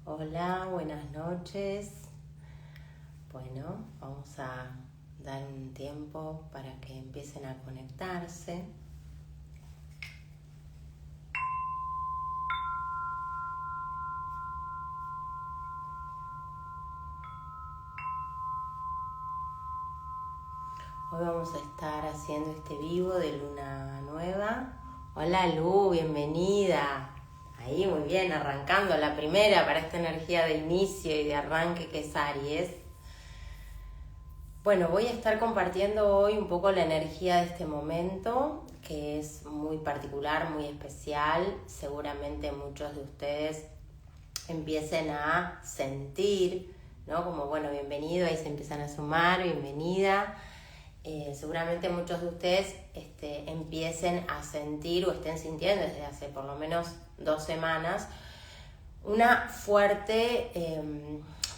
Hola, buenas noches. Bueno, vamos a dar un tiempo para que empiecen a conectarse. Hoy vamos a estar haciendo este vivo de luna nueva. Hola Lu, bienvenida. Ahí, muy bien, arrancando la primera para esta energía de inicio y de arranque que es Aries. Bueno, voy a estar compartiendo hoy un poco la energía de este momento, que es muy particular, muy especial. Seguramente muchos de ustedes empiecen a sentir, ¿no? Como, bueno, bienvenido, ahí se empiezan a sumar, bienvenida. Seguramente muchos de ustedes empiecen a sentir o estén sintiendo desde hace por lo menos 2 semanas una fuerte,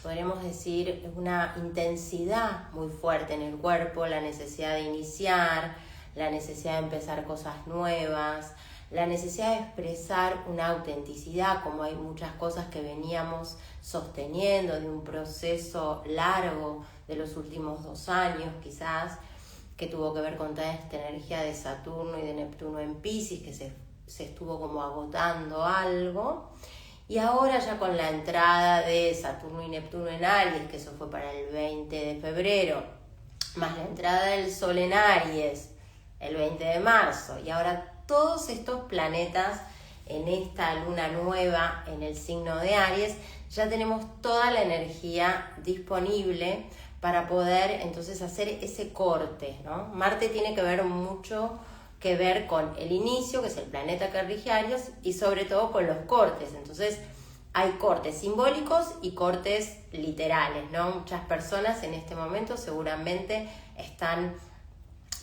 podríamos decir, una intensidad muy fuerte en el cuerpo, la necesidad de iniciar, la necesidad de empezar cosas nuevas, la necesidad de expresar una autenticidad, como hay muchas cosas que veníamos sosteniendo de un proceso largo de los últimos 2 años quizás, que tuvo que ver con toda esta energía de Saturno y de Neptuno en Piscis, que se estuvo como agotando algo. Y ahora ya con la entrada de Saturno y Neptuno en Aries, que eso fue para el 20 de febrero, más la entrada del Sol en Aries, el 20 de marzo, y ahora todos estos planetas en esta luna nueva en el signo de Aries, ya tenemos toda la energía disponible para poder entonces hacer ese corte, ¿no? Marte tiene que ver mucho que ver con el inicio, que es el planeta que rige Aries, y sobre todo con los cortes. Entonces hay cortes simbólicos y cortes literales, ¿no? Muchas personas en este momento seguramente están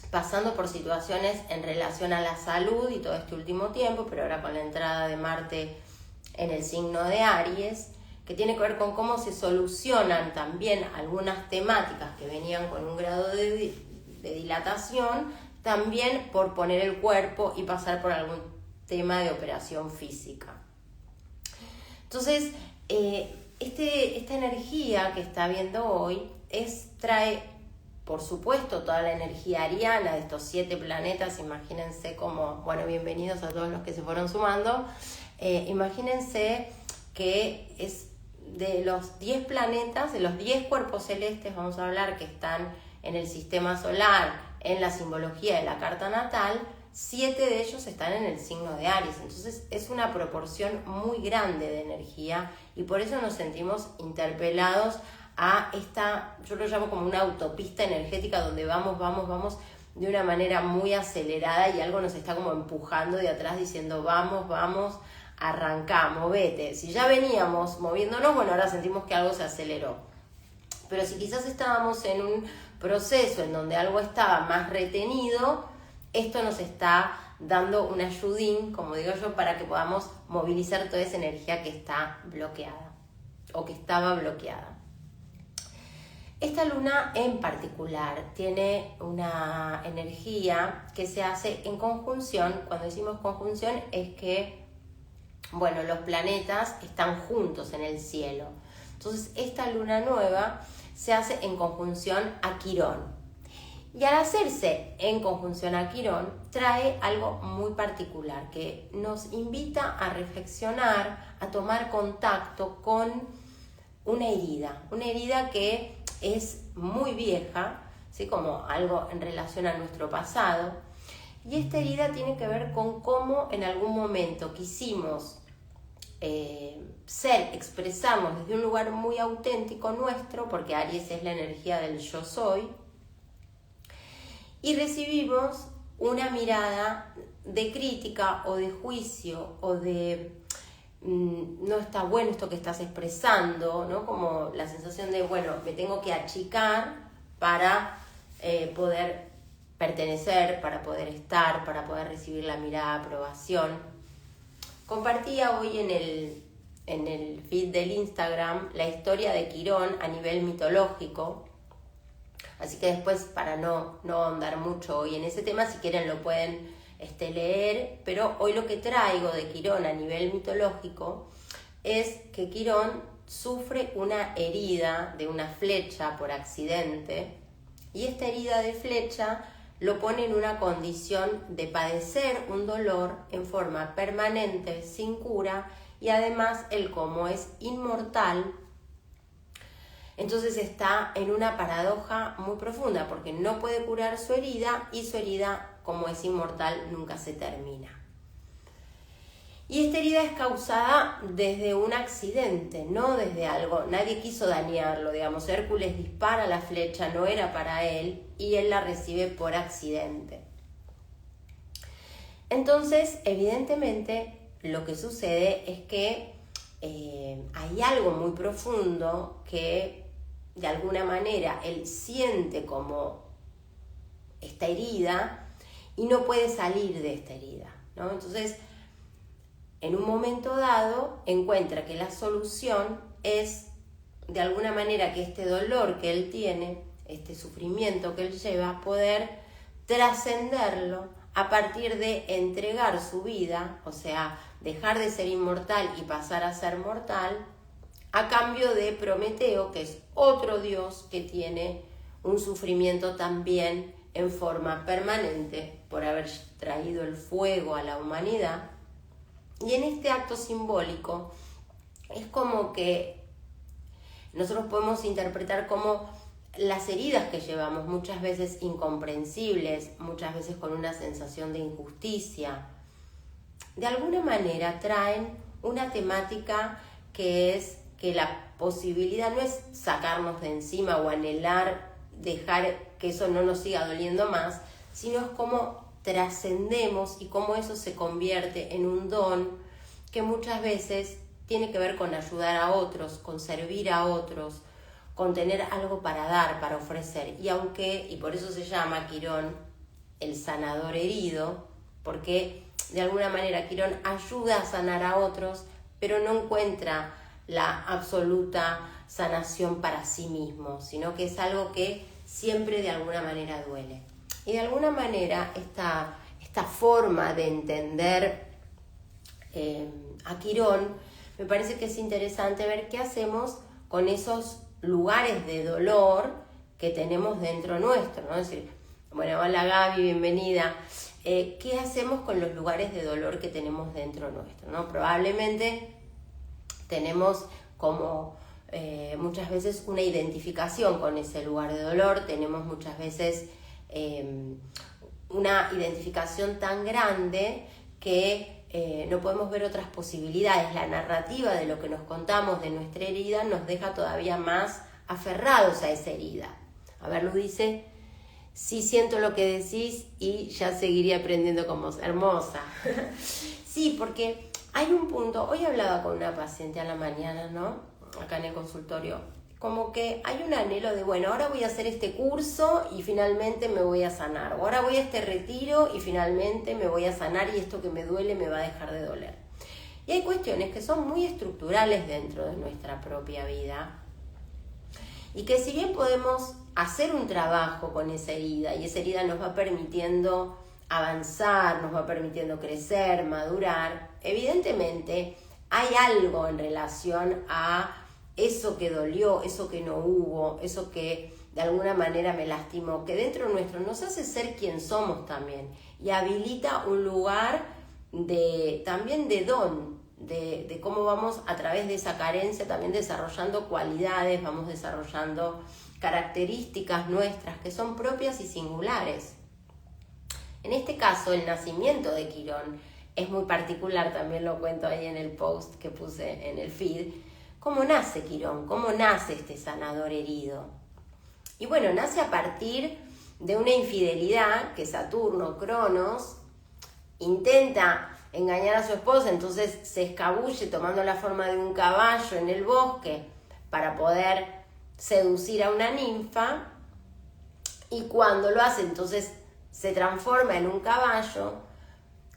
pasando por situaciones en relación a la salud y todo este último tiempo, pero ahora con la entrada de Marte en el signo de Aries, que tiene que ver con cómo se solucionan también algunas temáticas que venían con un grado de dilatación, también por poner el cuerpo y pasar por algún tema de operación física. Entonces, esta energía que está viendo hoy trae, por supuesto, toda la energía ariana de estos 7 planetas. Imagínense como, bueno, bienvenidos a todos los que se fueron sumando. Imagínense que es de los 10 planetas, de los 10 cuerpos celestes, vamos a hablar, que están en el sistema solar, en la simbología de la carta natal, 7 de ellos están en el signo de Aries. Entonces es una proporción muy grande de energía y por eso nos sentimos interpelados a esta, yo lo llamo como una autopista energética donde vamos de una manera muy acelerada y algo nos está como empujando de atrás diciendo vamos, arrancá, movete. Si ya veníamos moviéndonos, bueno, ahora sentimos que algo se aceleró. Pero si quizás estábamos en un proceso en donde algo estaba más retenido, esto nos está dando un ayudín, como digo yo, para que podamos movilizar toda esa energía que está bloqueada o que estaba bloqueada. Esta luna en particular tiene una energía que se hace en conjunción. Cuando decimos conjunción es que, bueno, los planetas están juntos en el cielo. Entonces esta luna nueva se hace en conjunción a Quirón. Y al hacerse en conjunción a Quirón, trae algo muy particular que nos invita a reflexionar, a tomar contacto con una herida que es muy vieja, ¿sí? Como algo en relación a nuestro pasado. Y esta herida tiene que ver con cómo en algún momento quisimos expresarnos desde un lugar muy auténtico nuestro, porque Aries es la energía del yo soy, y recibimos una mirada de crítica o de juicio o de no está bueno esto que estás expresando, ¿no? Como la sensación de, bueno, me tengo que achicar para poder pertenecer, para poder estar, para poder recibir la mirada de aprobación. Compartía hoy en el feed del Instagram la historia de Quirón a nivel mitológico. Así que después, para no ahondar mucho hoy en ese tema, si quieren lo pueden leer, pero hoy lo que traigo de Quirón a nivel mitológico es que Quirón sufre una herida de una flecha por accidente, y esta herida de flecha lo pone en una condición de padecer un dolor en forma permanente, sin cura, y además él, como es inmortal, entonces está en una paradoja muy profunda, porque no puede curar su herida, y su herida, como es inmortal, nunca se termina. Y esta herida es causada desde un accidente, no desde algo. Nadie quiso dañarlo, digamos. Hércules dispara la flecha, no era para él, y él la recibe por accidente. Entonces, evidentemente, lo que sucede es que hay algo muy profundo que, de alguna manera, él siente como esta herida y no puede salir de esta herida, ¿no? Entonces, en un momento dado, encuentra que la solución es, de alguna manera, que este dolor que él tiene, este sufrimiento que él lleva, poder trascenderlo a partir de entregar su vida, o sea, dejar de ser inmortal y pasar a ser mortal, a cambio de Prometeo, que es otro dios que tiene un sufrimiento también en forma permanente por haber traído el fuego a la humanidad. Y en este acto simbólico es como que nosotros podemos interpretar como las heridas que llevamos, muchas veces incomprensibles, muchas veces con una sensación de injusticia, de alguna manera traen una temática que es que la posibilidad no es sacarnos de encima o anhelar dejar que eso no nos siga doliendo más, sino es como trascendemos y cómo eso se convierte en un don que muchas veces tiene que ver con ayudar a otros, con servir a otros, con tener algo para dar, para ofrecer. Y por eso se llama Quirón el sanador herido, porque de alguna manera Quirón ayuda a sanar a otros, pero no encuentra la absoluta sanación para sí mismo, sino que es algo que siempre de alguna manera duele. Y de alguna manera esta forma de entender a Quirón, me parece que es interesante ver qué hacemos con esos lugares de dolor que tenemos dentro nuestro, ¿no? Es decir, bueno, hola Gaby, bienvenida. ¿Qué hacemos con los lugares de dolor que tenemos dentro nuestro, ¿no? Probablemente tenemos como muchas veces una identificación con ese lugar de dolor, tenemos muchas veces una identificación tan grande que no podemos ver otras posibilidades. La narrativa de lo que nos contamos de nuestra herida nos deja todavía más aferrados a esa herida. A ver, Luz dice, sí siento lo que decís y ya seguiría aprendiendo como hermosa. Sí, porque hay un punto, hoy hablaba con una paciente a la mañana, ¿no? Acá en el consultorio, como que hay un anhelo de, bueno, ahora voy a hacer este curso y finalmente me voy a sanar, o ahora voy a este retiro y finalmente me voy a sanar y esto que me duele me va a dejar de doler. Y hay cuestiones que son muy estructurales dentro de nuestra propia vida y que si bien podemos hacer un trabajo con esa herida y esa herida nos va permitiendo avanzar, nos va permitiendo crecer, madurar, evidentemente hay algo en relación a eso que dolió, eso que no hubo, eso que de alguna manera me lastimó, que dentro nuestro nos hace ser quien somos también y habilita un lugar también de don, de cómo vamos a través de esa carencia también desarrollando cualidades, vamos desarrollando características nuestras que son propias y singulares. En este caso, el nacimiento de Quirón es muy particular, también lo cuento ahí en el post que puse en el feed. ¿Cómo nace Quirón? ¿Cómo nace este sanador herido? Y bueno, nace a partir de una infidelidad que Saturno, Cronos, intenta engañar a su esposa, entonces se escabulle tomando la forma de un caballo en el bosque para poder seducir a una ninfa, y cuando lo hace entonces se transforma en un caballo,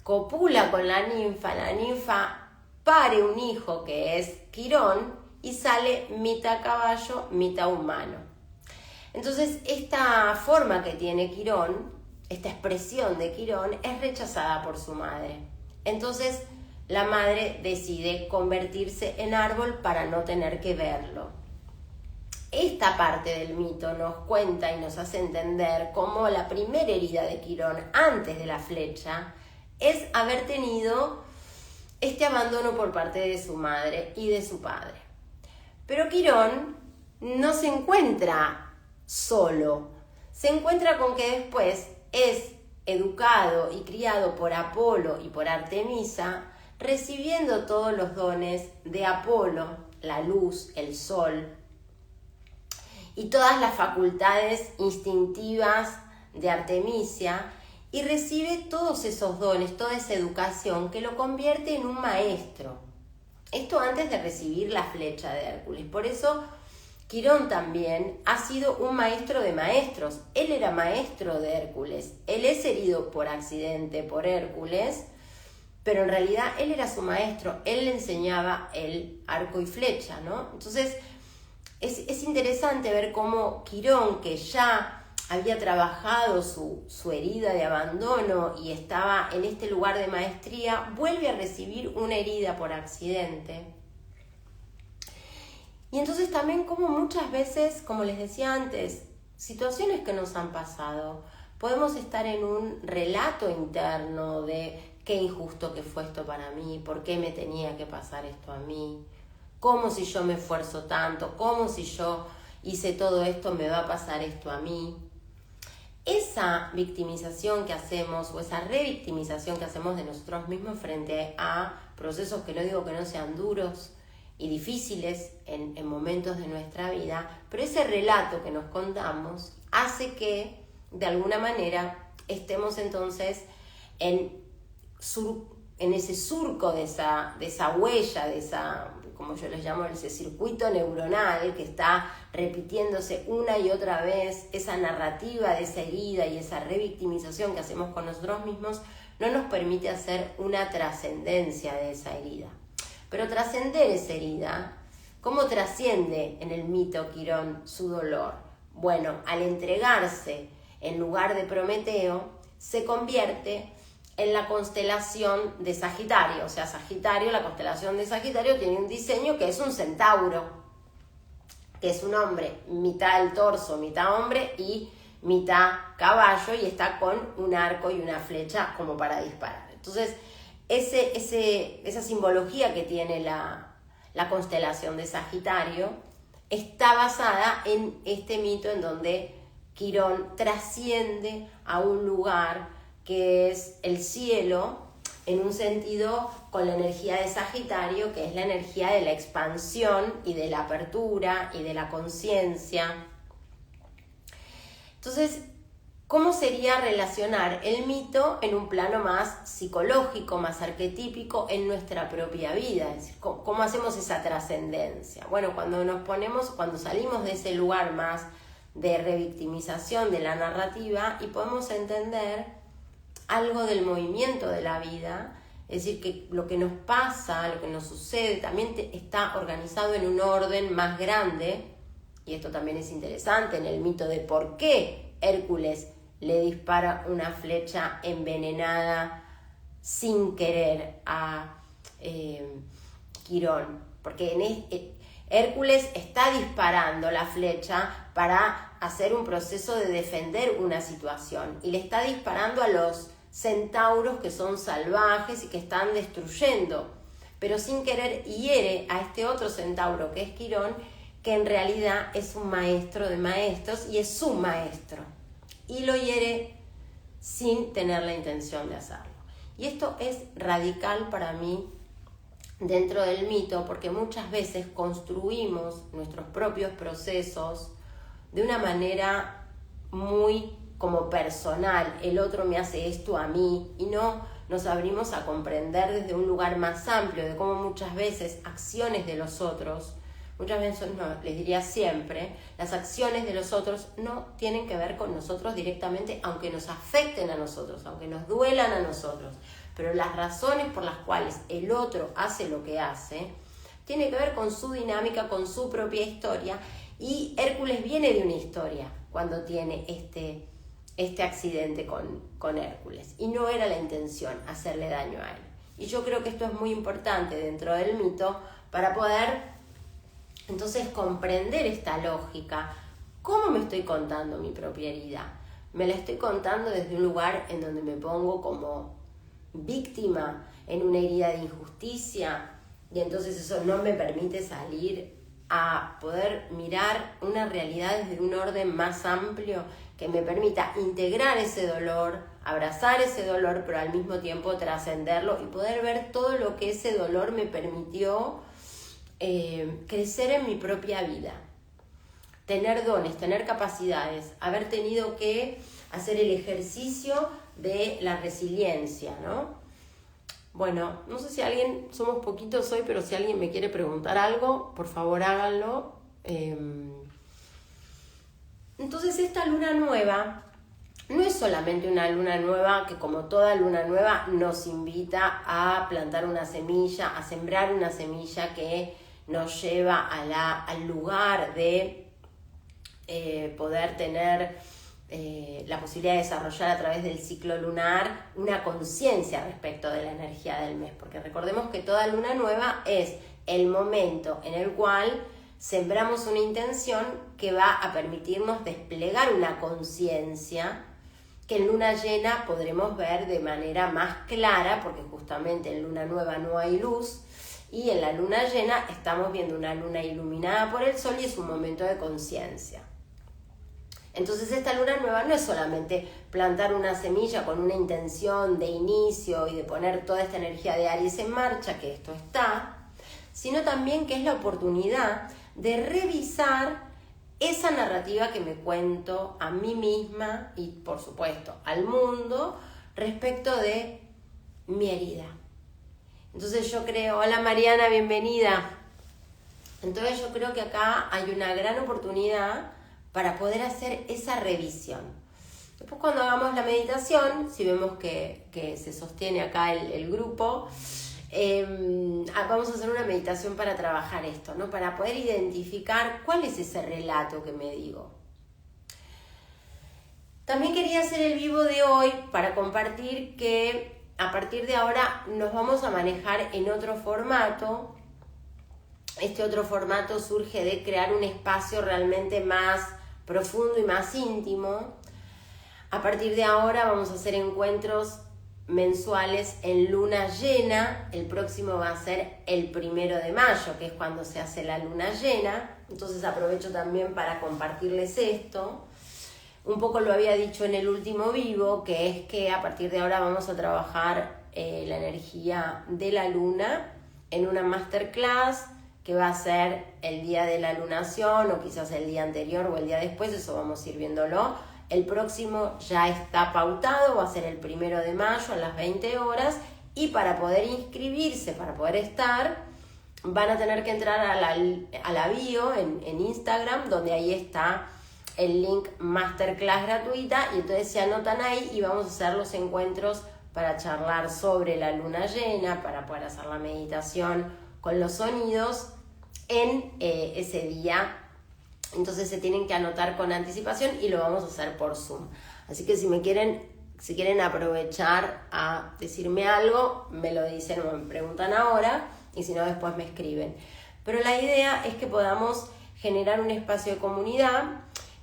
copula con la ninfa pare un hijo que es Quirón y sale mitad caballo, mitad humano. Entonces esta forma que tiene Quirón, esta expresión de Quirón, es rechazada por su madre. Entonces la madre decide convertirse en árbol para no tener que verlo. Esta parte del mito nos cuenta y nos hace entender cómo la primera herida de Quirón antes de la flecha es haber tenido este abandono por parte de su madre y de su padre. Pero Quirón no se encuentra solo, se encuentra con que después es educado y criado por Apolo y por Artemisa, recibiendo todos los dones de Apolo, la luz, el sol, y todas las facultades instintivas de Artemisia, y recibe todos esos dones, toda esa educación que lo convierte en un maestro. Esto antes de recibir la flecha de Hércules. Por eso Quirón también ha sido un maestro de maestros. Él era maestro de Hércules. Él es herido por accidente por Hércules, pero en realidad él era su maestro. Él le enseñaba el arco y flecha, ¿no? Entonces es interesante ver cómo Quirón, que ya había trabajado su herida de abandono y estaba en este lugar de maestría, vuelve a recibir una herida por accidente. Y entonces también como muchas veces, como les decía antes, situaciones que nos han pasado, podemos estar en un relato interno de qué injusto que fue esto para mí, por qué me tenía que pasar esto a mí, cómo si yo me esfuerzo tanto, cómo si yo hice todo esto me va a pasar esto a mí. Esa victimización que hacemos o esa revictimización que hacemos de nosotros mismos frente a procesos que no digo que no sean duros y difíciles en momentos de nuestra vida, pero ese relato que nos contamos hace que de alguna manera estemos entonces en ese surco de esa huella, de esa, como yo les llamo, ese circuito neuronal que está repitiéndose una y otra vez, esa narrativa de esa herida y esa revictimización que hacemos con nosotros mismos, no nos permite hacer una trascendencia de esa herida. Pero trascender esa herida, ¿cómo trasciende en el mito Quirón su dolor? Bueno, al entregarse en lugar de Prometeo, se convierte en la constelación de Sagitario. O sea, Sagitario, la constelación de Sagitario tiene un diseño que es un centauro, que es un hombre, mitad el torso, mitad hombre y mitad caballo, y está con un arco y una flecha como para disparar. Entonces, esa simbología que tiene la constelación de Sagitario está basada en este mito en donde Quirón trasciende a un lugar que es el cielo, en un sentido con la energía de Sagitario, que es la energía de la expansión y de la apertura y de la conciencia. Entonces, ¿cómo sería relacionar el mito en un plano más psicológico, más arquetípico en nuestra propia vida? Es decir, ¿cómo hacemos esa trascendencia? Bueno, cuando salimos de ese lugar más de revictimización de la narrativa y podemos entender algo del movimiento de la vida, es decir, que lo que nos pasa, lo que nos sucede, también está organizado en un orden más grande, y esto también es interesante en el mito de por qué Hércules le dispara una flecha envenenada sin querer a Quirón, porque Hércules está disparando la flecha para hacer un proceso de defender una situación, y le está disparando a los centauros que son salvajes y que están destruyendo, pero sin querer hiere a este otro centauro que es Quirón, que en realidad es un maestro de maestros y es su maestro, y lo hiere sin tener la intención de hacerlo. Y esto es radical para mí dentro del mito, porque muchas veces construimos nuestros propios procesos de una manera muy como personal. El otro me hace esto a mí, y no nos abrimos a comprender desde un lugar más amplio de cómo muchas veces acciones de los otros, muchas veces no, les diría siempre, las acciones de los otros no tienen que ver con nosotros directamente, aunque nos afecten a nosotros, aunque nos duelan a nosotros, pero las razones por las cuales el otro hace lo que hace tiene que ver con su dinámica, con su propia historia, y Hércules viene de una historia cuando tiene este accidente con Hércules, y no era la intención hacerle daño a él. Y yo creo que esto es muy importante dentro del mito para poder entonces comprender esta lógica. ¿Cómo me estoy contando mi propia herida? Me la estoy contando desde un lugar en donde me pongo como víctima en una herida de injusticia, y entonces eso no me permite salir a poder mirar una realidad desde un orden más amplio que me permita integrar ese dolor, abrazar ese dolor, pero al mismo tiempo trascenderlo y poder ver todo lo que ese dolor me permitió crecer en mi propia vida. Tener dones, tener capacidades, haber tenido que hacer el ejercicio de la resiliencia, ¿no? Bueno, no sé si alguien, somos poquitos hoy, pero si alguien me quiere preguntar algo, por favor háganlo. Entonces esta luna nueva no es solamente una luna nueva que, como toda luna nueva, nos invita a plantar una semilla, a sembrar una semilla que nos lleva al lugar de poder tener la posibilidad de desarrollar a través del ciclo lunar una conciencia respecto de la energía del mes, porque recordemos que toda luna nueva es el momento en el cual sembramos una intención que va a permitirnos desplegar una conciencia que en luna llena podremos ver de manera más clara, porque justamente en luna nueva no hay luz, y en la luna llena estamos viendo una luna iluminada por el sol y es un momento de conciencia. Entonces esta luna nueva no es solamente plantar una semilla con una intención de inicio y de poner toda esta energía de Aries en marcha, que esto está, sino también que es la oportunidad de revisar esa narrativa que me cuento a mí misma y, por supuesto, al mundo respecto de mi herida. Entonces yo creo, hola Mariana, bienvenida. Entonces yo creo que acá hay una gran oportunidad para poder hacer esa revisión. Después, cuando hagamos la meditación, si vemos que se sostiene acá el grupo, vamos a hacer una meditación para trabajar esto, ¿no? Para poder identificar cuál es ese relato que me digo. También quería hacer el vivo de hoy para compartir que a partir de ahora nos vamos a manejar en otro formato. Este otro formato surge de crear un espacio realmente más profundo y más íntimo. A partir de ahora vamos a hacer encuentros mensuales en luna llena. El próximo va a ser el 1 de mayo, que es cuando se hace la luna llena. Entonces aprovecho también para compartirles esto. Un poco lo había dicho en el último vivo, que es que a partir de ahora vamos a trabajar la energía de la luna en una masterclass que va a ser el día de la lunación o quizás el día anterior o el día después, eso vamos a ir viéndolo. El próximo ya está pautado, va a ser el 1 de mayo a las 20 horas y para poder inscribirse, para poder estar, van a tener que entrar a la bio en Instagram, donde ahí está el link masterclass gratuita, y entonces se anotan ahí y vamos a hacer los encuentros para charlar sobre la luna llena, para poder hacer la meditación con los sonidos en ese día. Entonces se tienen que anotar con anticipación y lo vamos a hacer por Zoom. Así que si quieren aprovechar a decirme algo, me lo dicen o me preguntan ahora, y si no después me escriben. Pero la idea es que podamos generar un espacio de comunidad,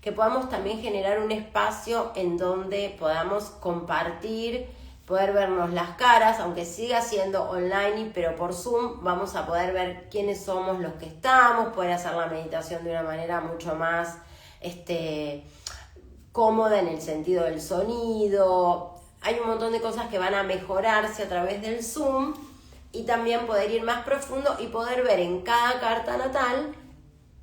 que podamos también generar un espacio en donde podamos compartir, poder vernos las caras, aunque siga siendo online, pero por Zoom vamos a poder ver quiénes somos los que estamos, poder hacer la meditación de una manera mucho más cómoda en el sentido del sonido. Hay un montón de cosas que van a mejorarse a través del Zoom, y también poder ir más profundo y poder ver en cada carta natal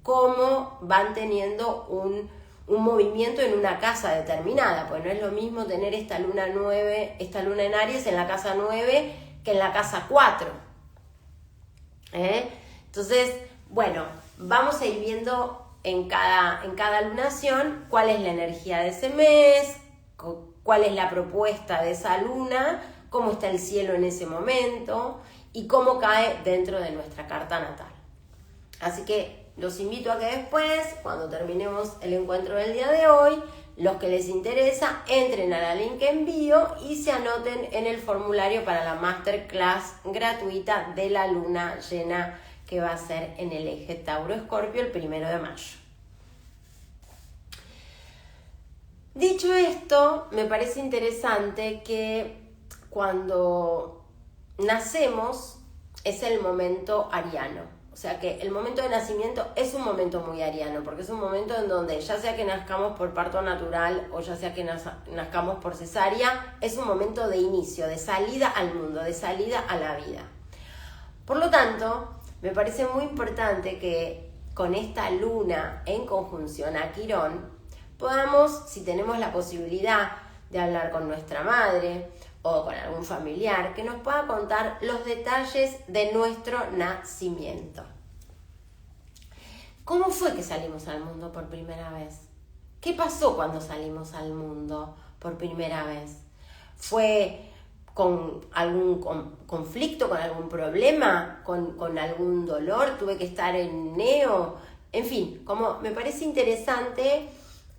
cómo van teniendo un movimiento en una casa determinada, pues no es lo mismo tener esta luna en Aries en la casa 9 que en la casa 4. Entonces, bueno, vamos a ir viendo en cada lunación cuál es la energía de ese mes, cuál es la propuesta de esa luna, cómo está el cielo en ese momento y cómo cae dentro de nuestra carta natal. Así que los invito a que después, cuando terminemos el encuentro del día de hoy, Los que les interesa, entren a la link que envío y se anoten en el formulario para la masterclass gratuita de la luna llena que va a ser en el eje Tauro-Escorpio el 1 de mayo. Dicho esto, me parece interesante que cuando nacemos es el momento ariano. O sea que el momento de nacimiento es un momento muy ariano, porque es un momento en donde ya sea que nazcamos por parto natural o ya sea que nazcamos por cesárea, es un momento de inicio, de salida al mundo, de salida a la vida. Por lo tanto, me parece muy importante que con esta luna en conjunción a Quirón podamos, si tenemos la posibilidad de hablar con nuestra madre o con algún familiar, que nos pueda contar los detalles de nuestro nacimiento. ¿Cómo fue que salimos al mundo por primera vez? ¿Qué pasó cuando salimos al mundo por primera vez? ¿Fue con algún conflicto, con algún problema, con algún dolor? ¿Tuve que estar en neo? En fin, como me parece interesante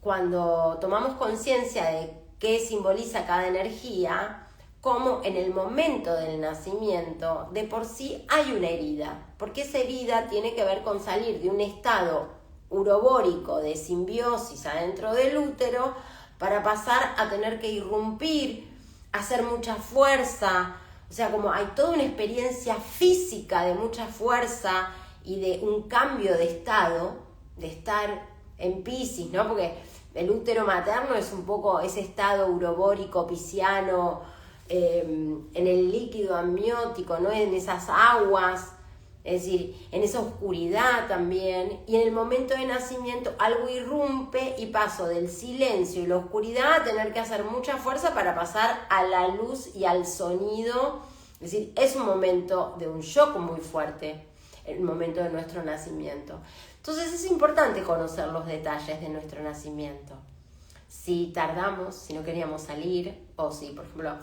cuando tomamos conciencia de qué simboliza cada energía, como en el momento del nacimiento de por sí hay una herida, porque esa herida tiene que ver con salir de un estado urobórico de simbiosis adentro del útero para pasar a tener que irrumpir, hacer mucha fuerza, o sea, como hay toda una experiencia física de mucha fuerza y de un cambio de estado, de estar en Piscis, ¿no? Porque el útero materno es un poco ese estado urobórico pisciano, en el líquido amniótico, ¿no? En esas aguas, es decir, en esa oscuridad también, y en el momento de nacimiento algo irrumpe y paso del silencio y la oscuridad a tener que hacer mucha fuerza para pasar a la luz y al sonido, es decir, es un momento de un shock muy fuerte, el momento de nuestro nacimiento. Entonces es importante conocer los detalles de nuestro nacimiento. Si tardamos, si no queríamos salir, o si, por ejemplo,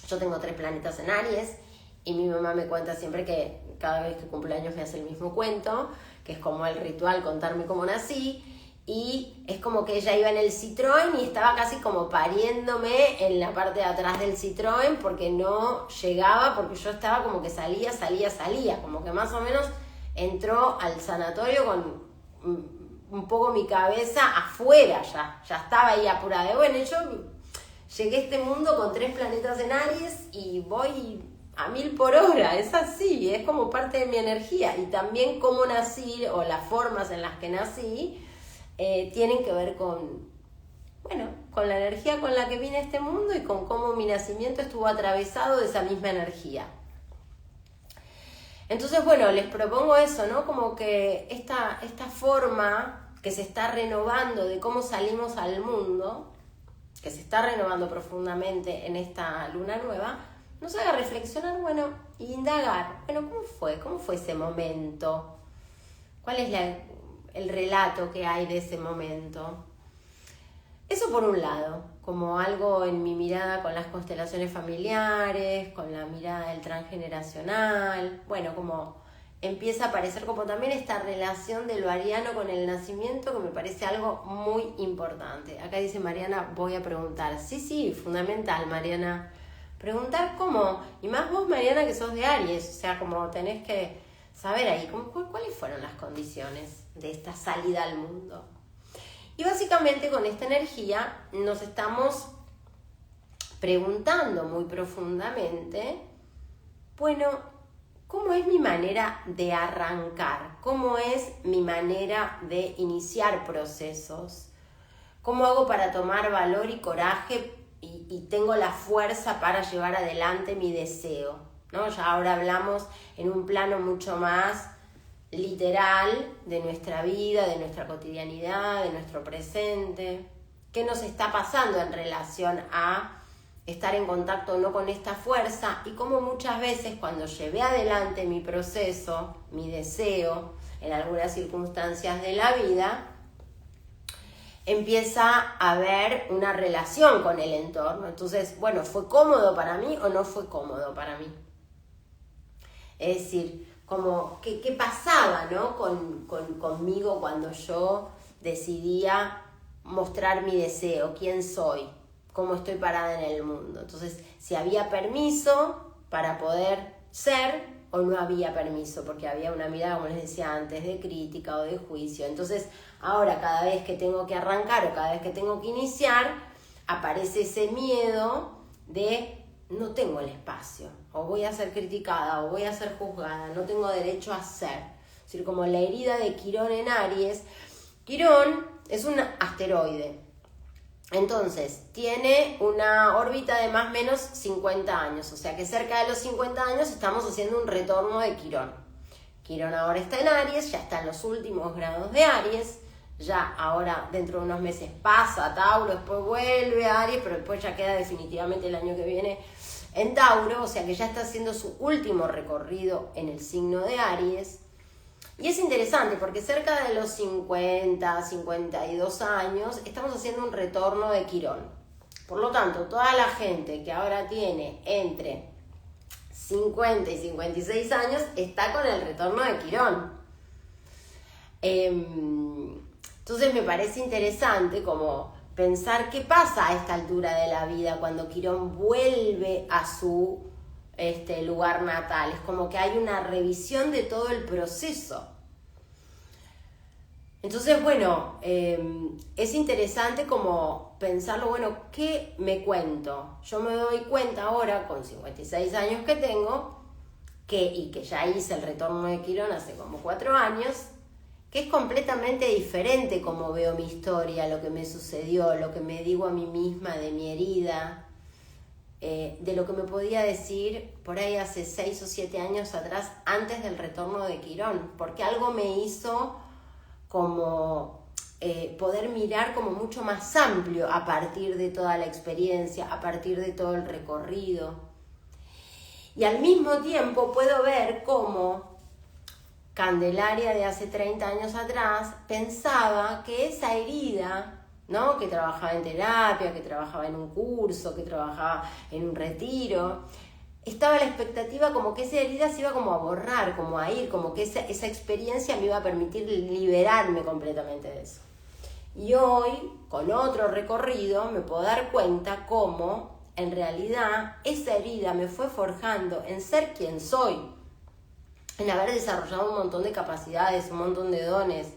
yo tengo 3 planetas en Aries y mi mamá me cuenta siempre que cada vez que cumpleaños me hace el mismo cuento, que es como el ritual contarme cómo nací, y es como que ella iba en el Citroën y estaba casi como pariéndome en la parte de atrás del Citroën porque no llegaba, porque yo estaba como que salía, como que más o menos entró al sanatorio con un poco mi cabeza afuera, ya estaba ahí apurada. Bueno, yo llegué a este mundo con 3 planetas en Aries y voy a 1000 por hora, es así, es como parte de mi energía. Y también cómo nací o las formas en las que nací tienen que ver con la energía con la que vine a este mundo y con cómo mi nacimiento estuvo atravesado de esa misma energía. Entonces, les propongo eso, ¿no? Como que esta forma que se está renovando de cómo salimos al mundo, que se está renovando profundamente en esta luna nueva, nos haga reflexionar, e indagar, ¿cómo fue ese momento? ¿Cuál es el relato que hay de ese momento? Eso por un lado, como algo en mi mirada con las constelaciones familiares, con la mirada del transgeneracional, como empieza a aparecer como también esta relación de lo ariano con el nacimiento, que me parece algo muy importante. Acá dice Mariana, voy a preguntar. Sí, fundamental, Mariana. Preguntar cómo, y más vos, Mariana, que sos de Aries, o sea, como tenés que saber ahí, ¿cuáles fueron las condiciones de esta salida al mundo? Y básicamente con esta energía nos estamos preguntando muy profundamente, ¿cómo es mi manera de arrancar? ¿Cómo es mi manera de iniciar procesos? ¿Cómo hago para tomar valor y coraje y tengo la fuerza para llevar adelante mi deseo? ¿No? Ya ahora hablamos en un plano mucho más literal de nuestra vida, de nuestra cotidianidad, de nuestro presente. ¿Qué nos está pasando en relación a estar en contacto o no con esta fuerza? Y cómo muchas veces cuando llevé adelante mi proceso, mi deseo, en algunas circunstancias de la vida, empieza a haber una relación con el entorno. Entonces, ¿fue cómodo para mí o no fue cómodo para mí? Es decir, como ¿qué pasaba, ¿no? conmigo cuando yo decidía mostrar mi deseo, quién soy, cómo estoy parada en el mundo. Entonces, si había permiso para poder ser o no había permiso, porque había una mirada, como les decía antes, de crítica o de juicio. Entonces, ahora cada vez que tengo que arrancar o cada vez que tengo que iniciar, aparece ese miedo de no tengo el espacio, o voy a ser criticada, o voy a ser juzgada, no tengo derecho a ser. Es decir, como la herida de Quirón en Aries. Quirón es un asteroide, entonces tiene una órbita de más o menos 50 años, o sea que cerca de los 50 años estamos haciendo un retorno de Quirón. Quirón ahora está en Aries, ya está en los últimos grados de Aries, ya ahora dentro de unos meses pasa a Tauro, después vuelve a Aries, pero después ya queda definitivamente el año que viene en Tauro, o sea que ya está haciendo su último recorrido en el signo de Aries. Y es interesante porque cerca de los 50, 52 años estamos haciendo un retorno de Quirón. Por lo tanto, toda la gente que ahora tiene entre 50 y 56 años está con el retorno de Quirón. Entonces me parece interesante como pensar qué pasa a esta altura de la vida cuando Quirón vuelve a su lugar natal. Es como que hay una revisión de todo el proceso. Entonces, bueno, es interesante como pensarlo, bueno, ¿qué me cuento? Yo me doy cuenta ahora, con 56 años que tengo, y que ya hice el retorno de Quirón hace como 4 años, que es completamente diferente como veo mi historia, lo que me sucedió, lo que me digo a mí misma de mi herida, de lo que me podía decir por ahí hace 6 o 7 años atrás, antes del retorno de Quirón, porque algo me hizo como poder mirar como mucho más amplio a partir de toda la experiencia, a partir de todo el recorrido. Y al mismo tiempo puedo ver cómo Candelaria de hace 30 años atrás pensaba que esa herida, ¿no?, que trabajaba en terapia, que trabajaba en un curso, que trabajaba en un retiro, estaba la expectativa como que esa herida se iba como a borrar, como a ir, como que esa experiencia me iba a permitir liberarme completamente de eso. Y hoy, con otro recorrido, me puedo dar cuenta cómo, en realidad, esa herida me fue forjando en ser quien soy, en haber desarrollado un montón de capacidades, un montón de dones,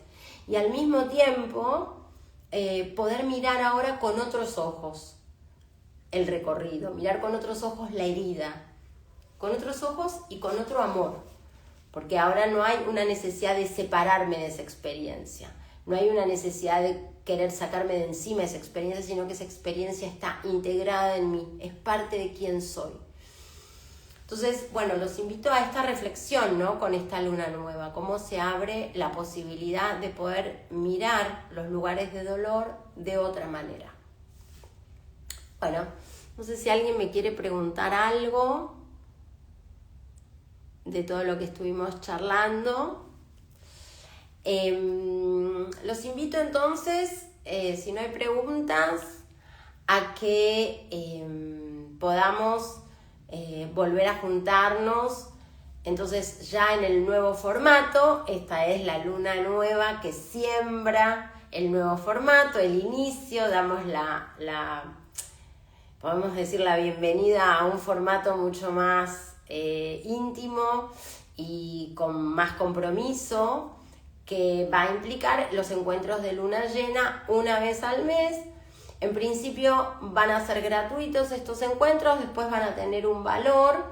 y al mismo tiempo poder mirar ahora con otros ojos el recorrido, mirar con otros ojos la herida, con otros ojos y con otro amor, porque ahora no hay una necesidad de separarme de esa experiencia, no hay una necesidad de querer sacarme de encima esa experiencia, sino que esa experiencia está integrada en mí, es parte de quién soy. Entonces, bueno, los invito a esta reflexión, ¿no?, con esta luna nueva, cómo se abre la posibilidad de poder mirar los lugares de dolor de otra manera. Bueno, no sé si alguien me quiere preguntar algo de todo lo que estuvimos charlando. Los invito entonces, si no hay preguntas, a que podamos volver a juntarnos. Entonces ya en el nuevo formato, esta es la luna nueva que siembra el nuevo formato, el inicio, damos podemos decir la bienvenida a un formato mucho más íntimo y con más compromiso, que va a implicar los encuentros de luna llena una vez al mes. En principio van a ser gratuitos estos encuentros, después van a tener un valor,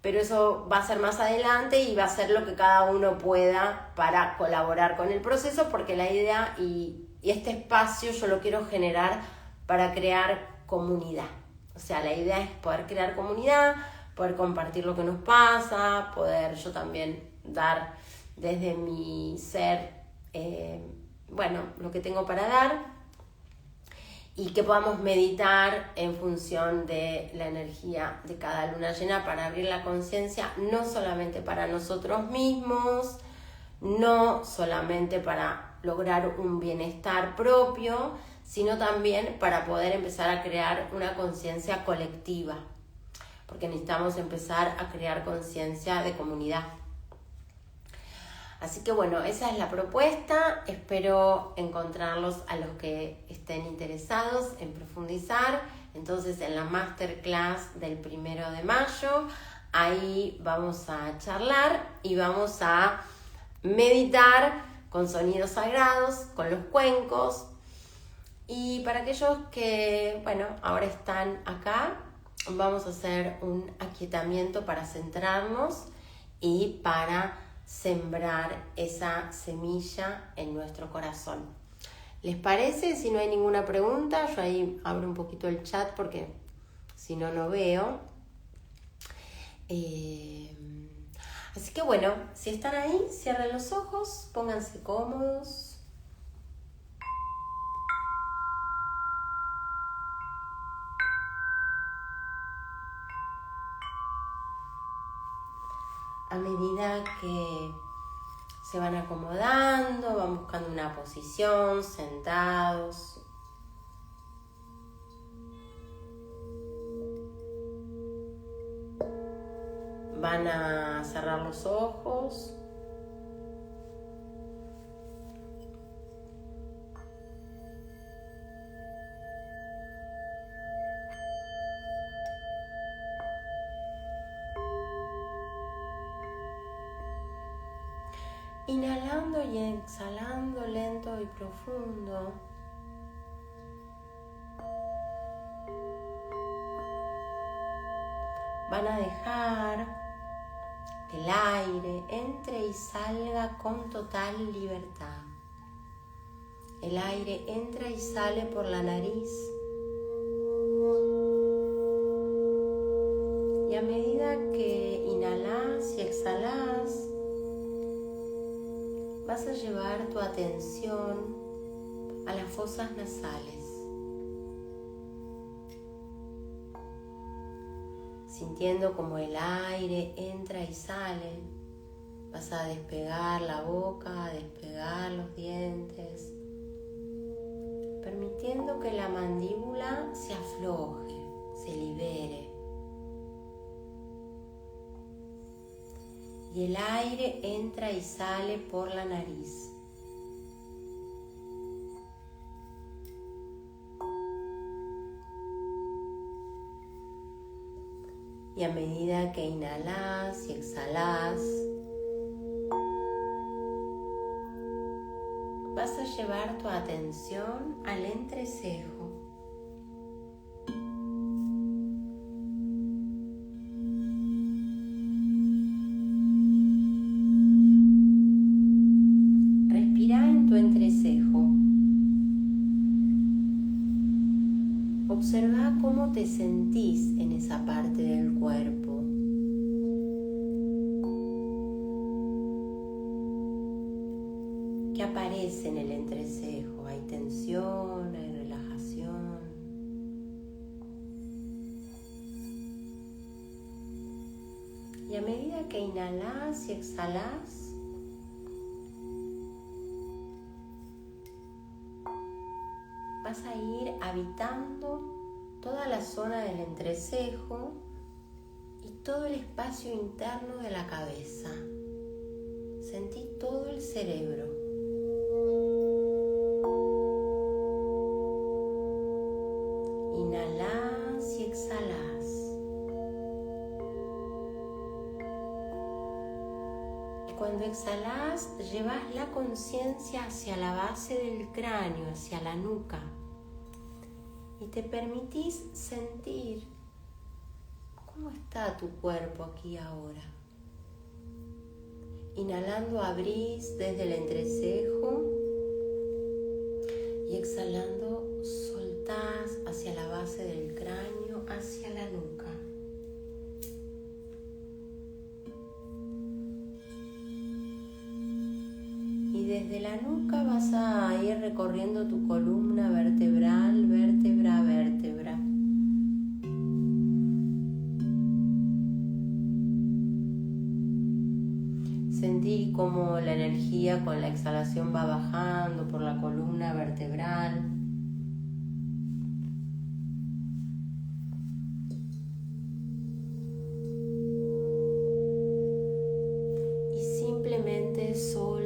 pero eso va a ser más adelante y va a ser lo que cada uno pueda para colaborar con el proceso, porque la idea y este espacio yo lo quiero generar para crear comunidad. O sea, la idea es poder crear comunidad, poder compartir lo que nos pasa, poder yo también dar desde mi ser, lo que tengo para dar, y que podamos meditar en función de la energía de cada luna llena para abrir la conciencia, no solamente para nosotros mismos, no solamente para lograr un bienestar propio, sino también para poder empezar a crear una conciencia colectiva, porque necesitamos empezar a crear conciencia de comunidad. Así que bueno, esa es la propuesta. Espero encontrarlos a los que estén interesados en profundizar. Entonces en la masterclass del 1 de mayo, ahí vamos a charlar y vamos a meditar con sonidos sagrados, con los cuencos. Y para aquellos que, bueno, ahora están acá, vamos a hacer un aquietamiento para centrarnos y para sembrar esa semilla en nuestro corazón. ¿Les parece? Si no hay ninguna pregunta, yo ahí abro un poquito el chat porque si no, no veo. Así que bueno, si están ahí, cierren los ojos, pónganse cómodos. A medida que se van acomodando, van buscando una posición, sentados. Van a cerrar los ojos. Inhalando y exhalando lento y profundo. Van a dejar que el aire entre y salga con total libertad. El aire entra y sale por la nariz. Y a medida que inhalas y exhalas, vas a llevar tu atención a las fosas nasales, sintiendo como el aire entra y sale. Vas a despegar la boca, a despegar los dientes, permitiendo que la mandíbula se afloje, se libere. Y el aire entra y sale por la nariz. Y a medida que inhalas y exhalas, vas a llevar tu atención al entrecejo. Observa cómo te sentís en esa parte del cuerpo. ¿Qué aparece en el entrecejo? ¿Hay tensión? ¿Hay relajación? Y a medida que inhalas y exhalas, vas a ir habitando toda la zona del entrecejo y todo el espacio interno de la cabeza. Sentí todo el cerebro. Inhalás y exhalás. Y cuando exhalás, llevas la conciencia hacia la base del cráneo, hacia la nuca. Y te permitís sentir cómo está tu cuerpo aquí ahora. Inhalando abrís desde el entrecejo y exhalando soltás hacia la base del cráneo, hacia la nuca. Y desde la nuca vas a ir recorriendo tu columna vertebral, vértebra a vértebra. Sentí como la energía con la exhalación va bajando por la columna vertebral. Y simplemente solo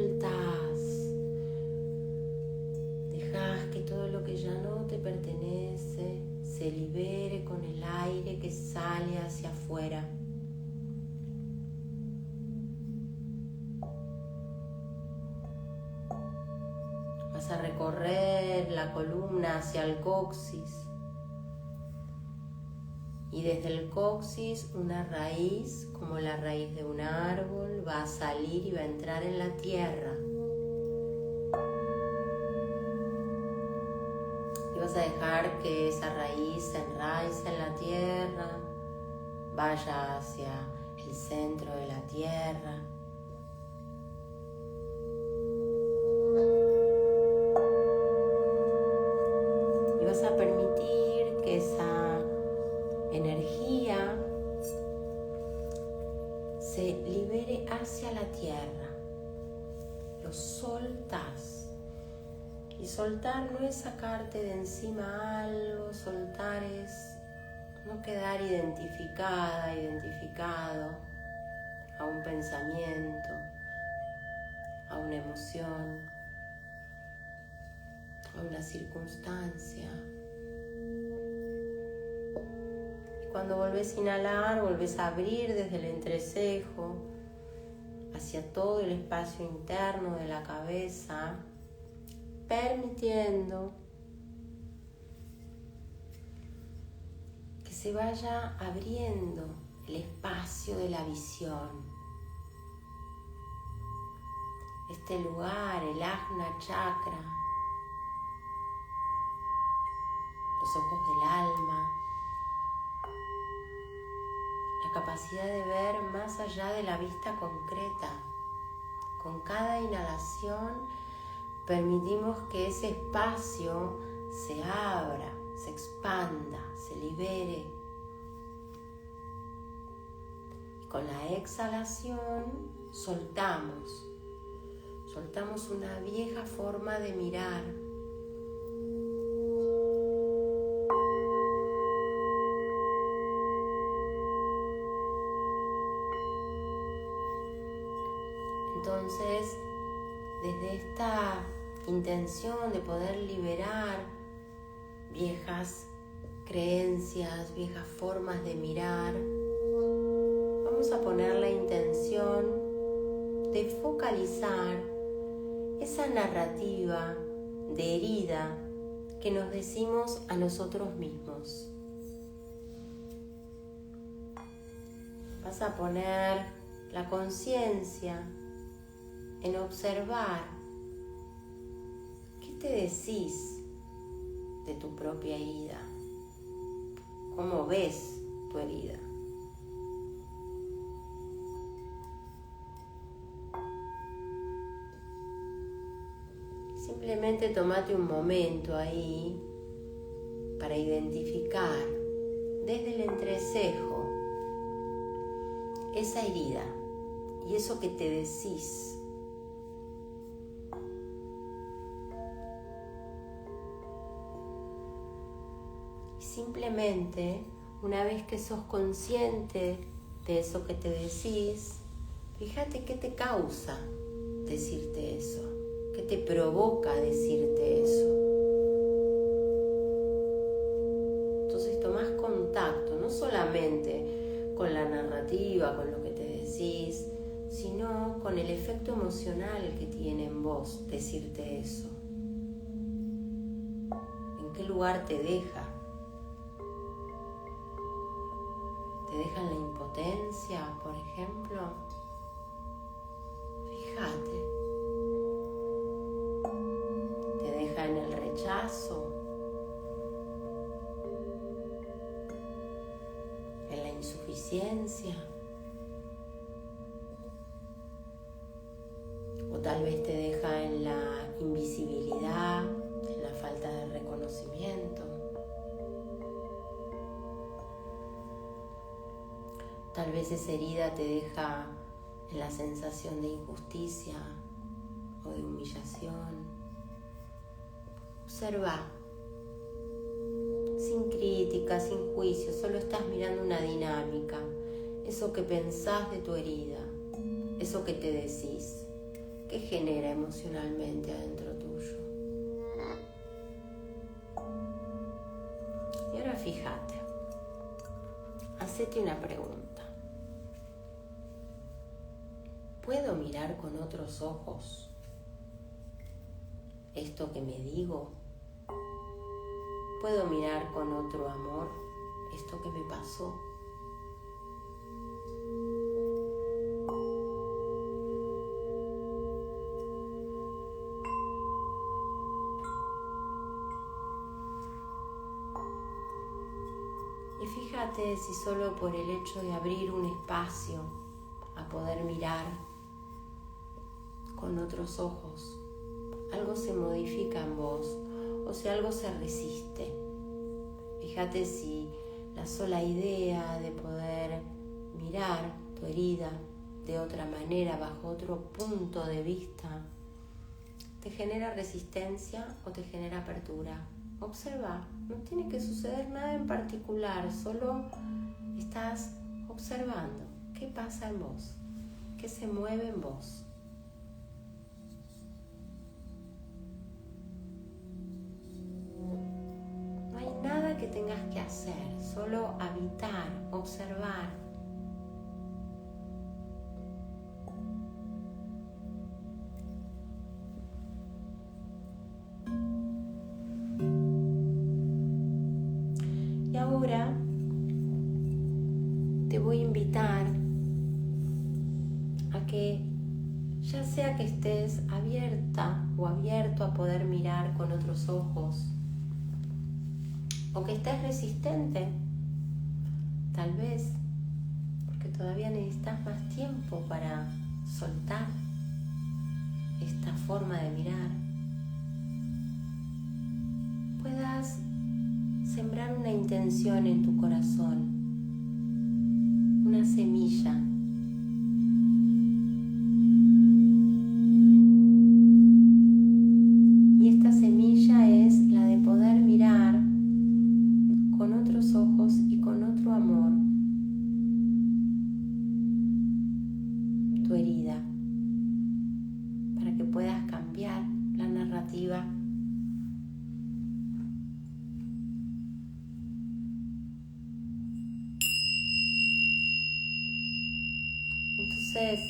Vas a recorrer la columna hacia el coxis. Y desde el coxis una raíz, como la raíz de un árbol, va a salir y va a entrar en la tierra. Y vas a dejar que esa raíz se enraice en la tierra, vaya hacia el centro de la tierra. Y vas a permitir que esa energía se libere hacia la tierra. Lo soltás. Y soltar no es sacarte de encima algo, soltar es no quedar identificada, identificado a un pensamiento, a una emoción, a una circunstancia. Y cuando volvés a inhalar, volvés a abrir desde el entrecejo hacia todo el espacio interno de la cabeza, permitiendo que se vaya abriendo el espacio de la visión. Este lugar, el Ajna Chakra, los ojos del alma, la capacidad de ver más allá de la vista concreta. Con cada inhalación permitimos que ese espacio se abra, se expanda, se libere. Y con la exhalación soltamos una vieja forma de mirar. Entonces, desde esta intención de poder liberar viejas creencias, viejas formas de mirar, vamos a poner la intención de focalizar esa narrativa de herida que nos decimos a nosotros mismos. Vas a poner la conciencia en observar qué te decís de tu propia herida, cómo ves tu herida. Simplemente tomate un momento ahí para identificar desde el entrecejo esa herida y eso que te decís. Simplemente, una vez que sos consciente de eso que te decís, fíjate qué te causa decirte eso, qué te provoca decirte eso. Entonces tomás contacto, no solamente con la narrativa, con lo que te decís, sino con el efecto emocional que tiene en vos decirte eso. ¿En qué lugar te deja? ¿Te deja en la impotencia, por ejemplo? Fíjate. ¿Te deja en el rechazo? ¿En la insuficiencia? ¿O tal vez te deja en la invisibilidad, en la falta de reconocimiento? Tal vez esa herida te deja en la sensación de injusticia o de humillación. Observa, sin crítica, sin juicio, solo estás mirando una dinámica, eso que pensás de tu herida, eso que te decís, ¿qué genera emocionalmente adentro tuyo? Y ahora fíjate, hacete una pregunta. ¿Puedo mirar con otros ojos esto que me digo? ¿Puedo mirar con otro amor esto que me pasó? Y fíjate si solo por el hecho de abrir un espacio a poder mirar con otros ojos, algo se modifica en vos o si algo se resiste. Fíjate si la sola idea de poder mirar tu herida de otra manera, bajo otro punto de vista, te genera resistencia o te genera apertura. Observa, no tiene que suceder nada en particular, solo estás observando qué pasa en vos, qué se mueve en vos. No hay nada que tengas que hacer, solo habitar, observar. Y ahora te voy a invitar a que, ya sea que estés abierta o abierto a poder mirar con otros ojos, o que estés resistente, tal vez porque todavía necesitas más tiempo para soltar esta forma de mirar, puedas sembrar una intención en tu corazón, una semilla. Y esta semilla es la de poder mirar con otros ojos y con otro amor tu herida, para que puedas cambiar la narrativa. Entonces,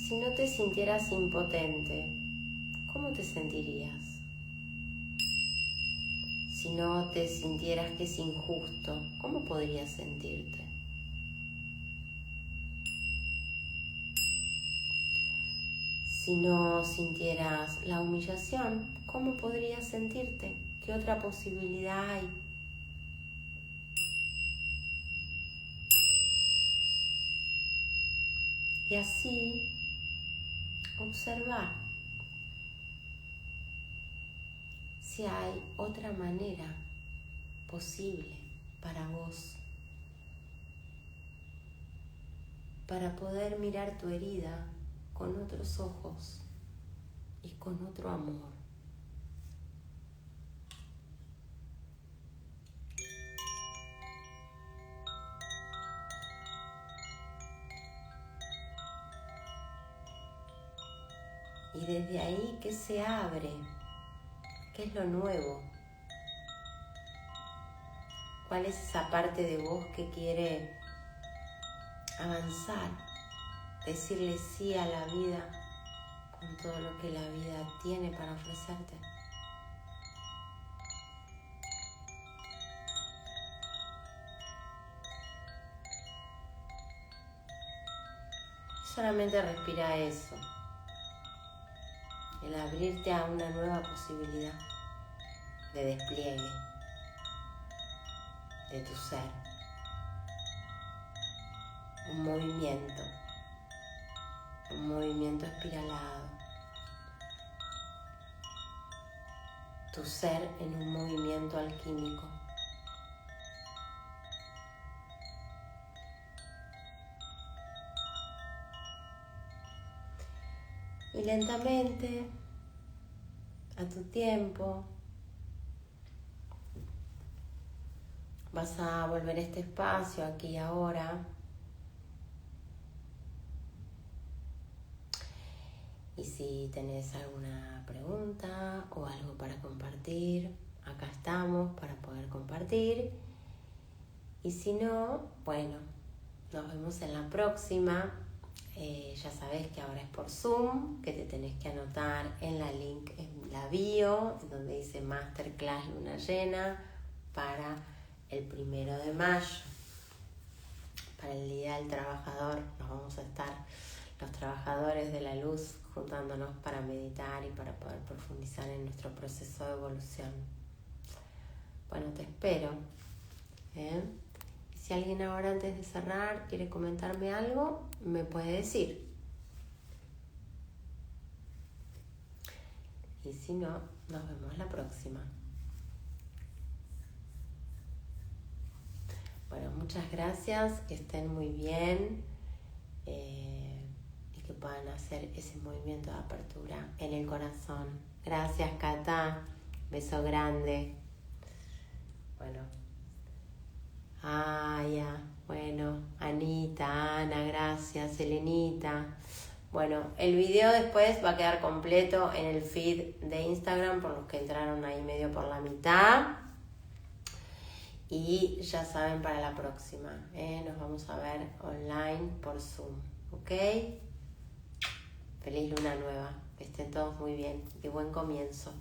si no te sintieras impotente, ¿cómo te sentirías? Si no te sintieras que es injusto, ¿cómo podrías sentirte? Si no sintieras la humillación, ¿cómo podrías sentirte? ¿Qué otra posibilidad hay? Y así, observar si hay otra manera posible para vos, para poder mirar tu herida con otros ojos y con otro amor. Y desde ahí, ¿qué se abre? ¿Qué es lo nuevo? ¿Cuál es esa parte de vos que quiere avanzar? Decirle sí a la vida con todo lo que la vida tiene para ofrecerte. Solamente respira eso, el abrirte a una nueva posibilidad de despliegue de tu ser, un movimiento espiralado, tu ser en un movimiento alquímico. Y lentamente, a tu tiempo, vas a volver a este espacio aquí y ahora. Y si tenés alguna pregunta o algo para compartir, acá estamos para poder compartir. Y si no, bueno, nos vemos en la próxima. Ya sabés que ahora es por Zoom, que te tenés que anotar en la link en la bio, donde dice Masterclass Luna Llena para el 1 de mayo. Para el Día del Trabajador nos vamos a estar los trabajadores de la luz juntándonos para meditar y para poder profundizar en nuestro proceso de evolución. Bueno, te espero. Y si alguien ahora antes de cerrar quiere comentarme algo, me puede decir. Y si no, nos vemos la próxima. Bueno, muchas gracias, que estén muy bien y que puedan hacer ese movimiento de apertura en el corazón. Gracias, Cata. Beso grande. Bueno. Ya. Bueno, Anita, Ana, gracias. Elenita. Bueno, el video después va a quedar completo en el feed de Instagram por los que entraron ahí medio por la mitad. Y ya saben, para la próxima, nos vamos a ver online por Zoom, ¿ok? Feliz luna nueva, que estén todos muy bien y buen comienzo.